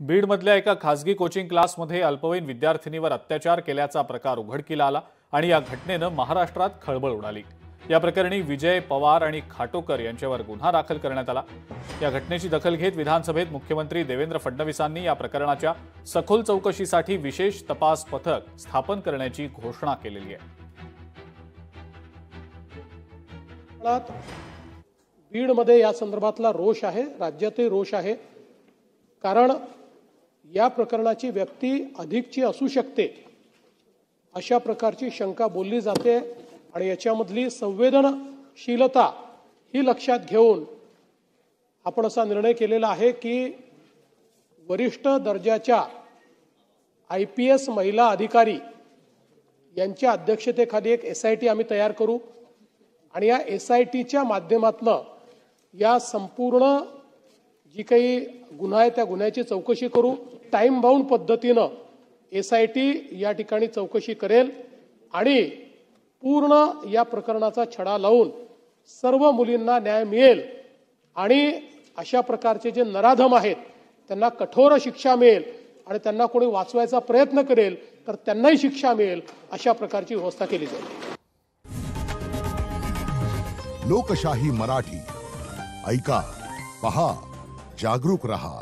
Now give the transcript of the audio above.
बीडमधल्या एका खासगी कोचिंग क्लासमध्ये अल्पवयीन विद्यार्थिनीवर अत्याचार केल्याचा प्रकार उघडकीला आला आणि या घटनेनं महाराष्ट्रात खळबळ उडाली। या प्रकरणी विजय पवार आणि खाटोकर यांच्यावर गुन्हा दाखल करण्यात आला। या घटनेची दखल घेत विधानसभेत मुख्यमंत्री देवेंद्र फडणवीसांनी या प्रकरणाच्या सखोल चौकशीसाठी विशेष तपास पथक स्थापन करण्याची घोषणा केलेली आहे। बीडमध्ये या संदर्भातला रोष आहे, राज्यातही रोष आहे। कारण या प्रकरणाची व्यक्ती अधिकची असू शकते अशा प्रकारची शंका बोलली जाते आणि याच्यामधली संवेदनशीलता ही लक्षात घेऊन आपण असा निर्णय केलेला आहे की वरिष्ठ दर्जाच्या IPS महिला अधिकारी यांच्या अध्यक्षतेखाली एक SIT आम्ही तयार करू आणि या SITच्या माध्यमातून या संपूर्ण जी काही गुन्हा आहे त्या गुन्ह्याची चौकशी करू। टाइम बाउंड पद्धतीने SIT या ठिकाणी चौकशी करेल आणि पूर्ण या प्रकरणाचा छडा लावून सर्व मुलींना न्याय मिळेल आणि अशा प्रकारचे जे नराधम आहेत त्यांना कठोर शिक्षा मिळेल आणि त्यांना कोणी वाचवायचा प्रयत्न करेल तर त्यांनाही शिक्षा मिळेल अशा प्रकारची व्यवस्था केली जाईल। लोकशाही मराठी ऐका, पहा, जागरूक रहा।